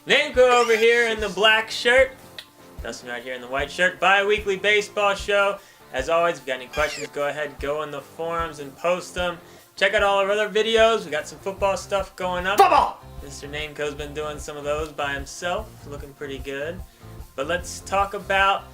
Namco over here in the black shirt. Dustin right here in the white shirt. Bi-weekly baseball show. As always, if you got any questions, go ahead, go in the forums and post them. Check out all our other videos. We got some football stuff going up. Football! Mr. Nameco's been doing some of those by himself. Looking pretty good. But let's talk about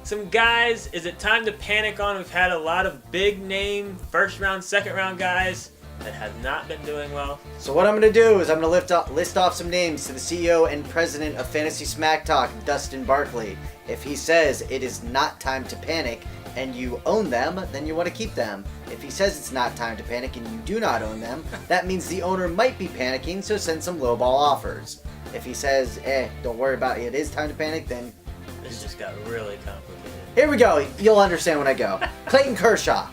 some guys. Is it time to panic on? We've had a lot of big name first round, second round guys that have not been doing well. So what I'm going to do is I'm going to list off some names to the CEO and president of Fantasy Smack Talk, Dustin Barkley. If he says it is not time to panic and you own them, then you want to keep them. If he says it's not time to panic and you do not own them, that means the owner might be panicking, so send some lowball offers. If he says, don't worry about it is time to panic, then... This just got really complicated. Here we go. You'll understand when I go. Clayton Kershaw.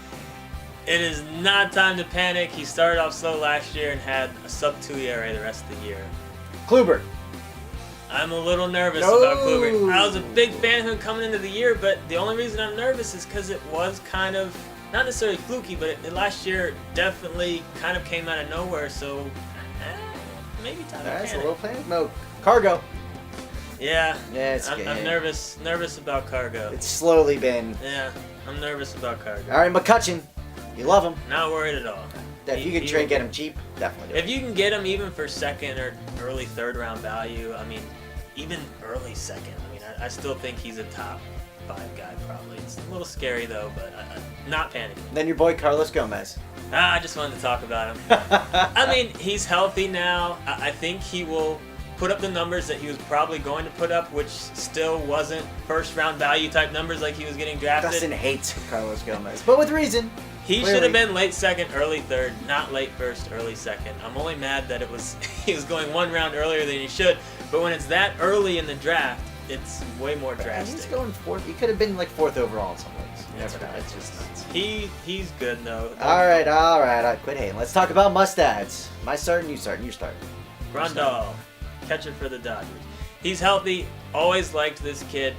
It is not time to panic. He started off slow last year and had a sub-2 ERA the rest of the year. Kluber. I'm a little nervous about Kluber. I was a big fan of him coming into the year, but the only reason I'm nervous is because it was kind of, not necessarily fluky, but last year definitely kind of came out of nowhere, so maybe time to That's panic. a little panic mode. Cargo. Yeah, it's I'm nervous about Cargo. It's slowly been. Yeah, I'm nervous about Cargo. All right, McCutchen. You love him. Not worried at all. If you can trade, get him cheap, definitely do it. If you can get him even for second or early third round value, I mean, even early second, I mean, I still think he's a top 5 guy probably. It's a little scary though, but not panicking. Then your boy Carlos Gomez. I just wanted to talk about him. I mean, he's healthy now. I think he will put up the numbers that he was probably going to put up, which still wasn't first round value type numbers like he was getting drafted. Dustin hates Carlos Gomez, but with reason. He Clearly. should have been late second, early third, not late first, early second. I'm only mad that he was going one round earlier than he should. But when it's that early in the draft, it's way more drastic. He's going fourth. He could have been like fourth overall in some ways. You That's never know. right. It's just nuts. He's good though. All right. Quit hating. Let's talk about mustads. My start and you start. Grandal, catcher for the Dodgers. He's healthy. Always liked this kid.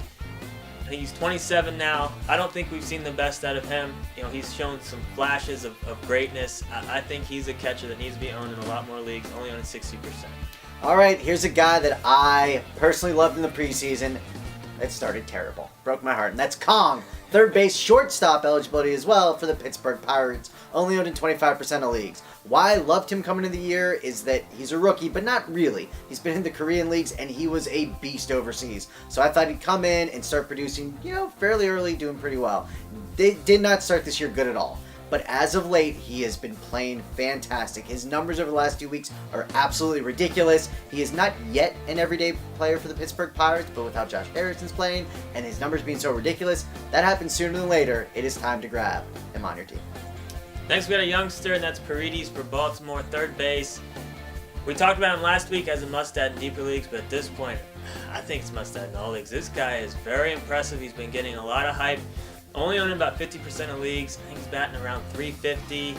He's 27 now. I don't think we've seen the best out of him. You know, he's shown some flashes of greatness. I think he's a catcher that needs to be owned in a lot more leagues, only on 60%. All right, here's a guy that I personally loved in the preseason. It started terrible. Broke my heart. And that's Kong. Third base shortstop eligibility as well for the Pittsburgh Pirates. Only owned in 25% of leagues. Why I loved him coming into the year is that he's a rookie, but not really. He's been in the Korean leagues, and he was a beast overseas. So I thought he'd come in and start producing, fairly early, doing pretty well. They did not start this year good at all. But as of late, he has been playing fantastic. His numbers over the last 2 weeks are absolutely ridiculous. He is not yet an everyday player for the Pittsburgh Pirates, but with how Josh Harrison's playing and his numbers being so ridiculous, that happens sooner than later. It is time to grab him on your team. Next, we got a youngster, and that's Paredes for Baltimore, third base. We talked about him last week as a must-add in deeper leagues, but at this point, I think it's must-add in all leagues. This guy is very impressive. He's been getting a lot of hype. Only owning about 50% of leagues. I think he's batting around 350,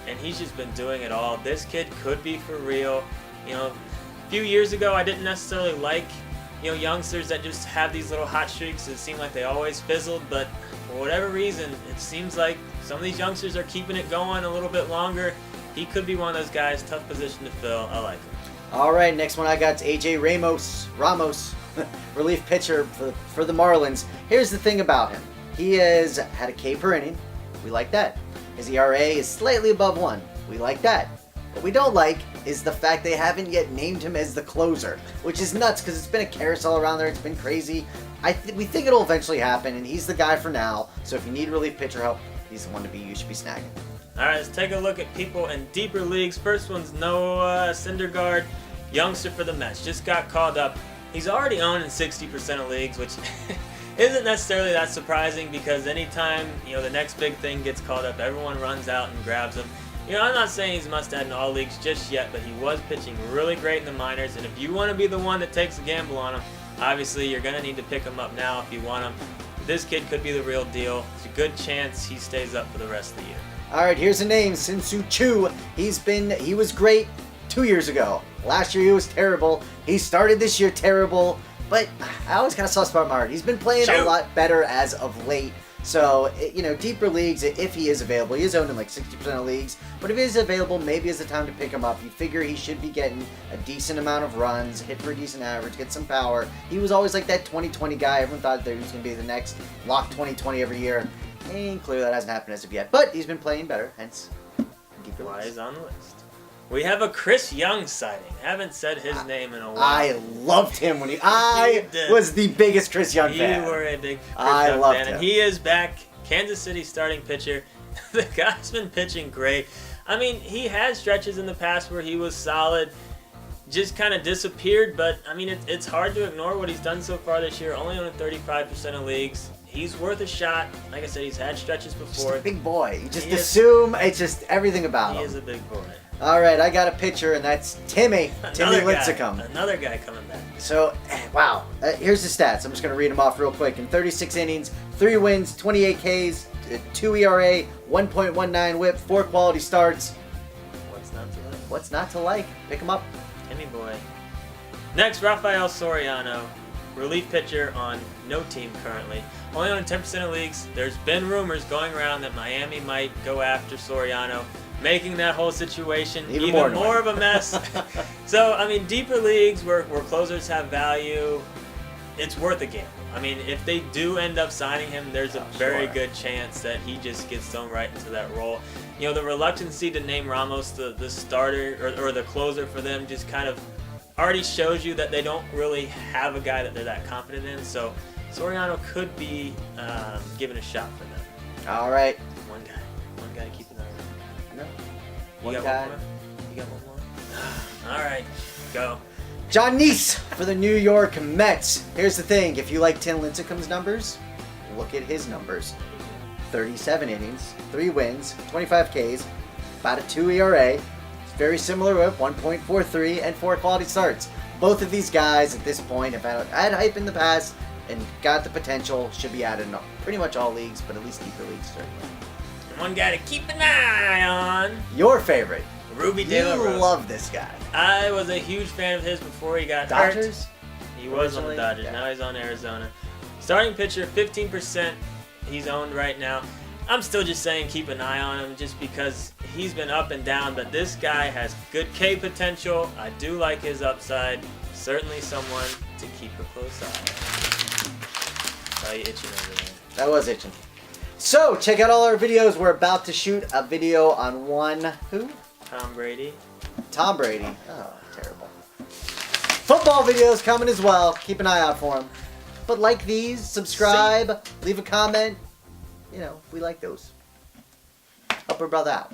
and he's just been doing it all. This kid could be for real. A few years ago, I didn't necessarily like, youngsters that just have these little hot streaks. It seemed like they always fizzled, but for whatever reason, it seems like some of these youngsters are keeping it going a little bit longer. He could be one of those guys, tough position to fill. I like him. All right, next one I got is AJ Ramos, relief pitcher for the Marlins. Here's the thing about him. He has had a K per inning. We like that. His ERA is slightly above 1. We like that. What we don't like is the fact they haven't yet named him as the closer, which is nuts because it's been a carousel around there. It's been crazy. We think it'll eventually happen, and he's the guy for now. So if you need relief pitcher help, he's the one you should be snagging. All right, let's take a look at people in deeper leagues. First one's Noah Syndergaard, youngster for the Mets. Just got called up. He's already owned in 60% of leagues, which isn't necessarily that surprising because anytime, the next big thing gets called up, everyone runs out and grabs him. I'm not saying he's must-add in all leagues just yet, but he was pitching really great in the minors, and if you want to be the one that takes a gamble on him, obviously you're going to need to pick him up now if you want him. This kid could be the real deal. It's a good chance he stays up for the rest of the year. All right, here's a name, Sin-Soo Choo. He was great 2 years ago. Last year he was terrible. He started this year terrible, but I always kind of saw spot in my heart. He's been playing a lot better as of late. So, deeper leagues, if he is available, he is owned in like 60% of leagues, but if he is available, maybe it's the time to pick him up. You figure he should be getting a decent amount of runs, hit for a decent average, get some power. He was always like that 2020 guy. Everyone thought that he was going to be the next lock 2020 every year. And clearly that hasn't happened as of yet, but he's been playing better, hence deeper Why leagues. he's on the list. We have a Chris Young sighting. Haven't said his name in a while. I loved him when I was the biggest Chris Young fan. You were a big Chris I Young loved fan, him. and he is back. Kansas City starting pitcher. The guy's been pitching great. I mean, he had stretches in the past where he was solid, just kind of disappeared, but I mean, it's hard to ignore what he's done so far this year. Only on 35% of leagues. He's worth a shot. Like I said, he's had stretches before. Just a big boy. You just assume it's just everything about him. He is a big boy. All right, I got a pitcher, and that's Timmy Lincecum. Another guy coming back. So, wow. Here's the stats. I'm just going to read them off real quick. In 36 innings, 3 wins, 28 Ks, 2 ERA, 1.19 WHIP, 4 quality starts. What's not to like? What's not to like? Pick him up. Timmy boy. Next, Rafael Soriano, relief pitcher on no team currently. Only on 10% of leagues. There's been rumors going around that Miami might go after Soriano, making that whole situation even more of a mess. So, I mean, deeper leagues where closers have value, it's worth a gamble. I mean, if they do end up signing him, there's a very good chance that he just gets thrown right into that role. You know, the reluctancy to name Ramos the starter or the closer for them just kind of already shows you that they don't really have a guy that they're that confident in. So Soriano could be given a shot for them. All right. One guy to keep an eye on. No. You One got guy. one more? You got one more? All right, go. John Neese for the New York Mets. Here's the thing. If you like Tim Lincecum's numbers, look at his numbers. 37 innings, 3 wins, 25 Ks, about a 2 ERA. It's very similar with 1.43 and 4 quality starts. Both of these guys at this point have had hype in the past and got the potential. Should be added in pretty much all leagues, but at least deeper leagues certainly. And one guy to keep an eye on. Your favorite. Ruby De La You Rosa. love this guy. I was a huge fan of his before he got hurt. Dodgers? He was on the Originally? Dodgers. Yeah. Now he's on Arizona. Starting pitcher, 15% he's owned right now. I'm still just saying keep an eye on him just because he's been up and down, but this guy has good K potential. I do like his upside. Certainly someone to keep a close eye. Saw you itching over there. That was itching. So, check out all our videos. We're about to shoot a video on who? Tom Brady. Tom Brady. Oh, terrible. Football videos coming as well. Keep an eye out for them. But like these, subscribe, leave a comment. We like those. Help our brother out.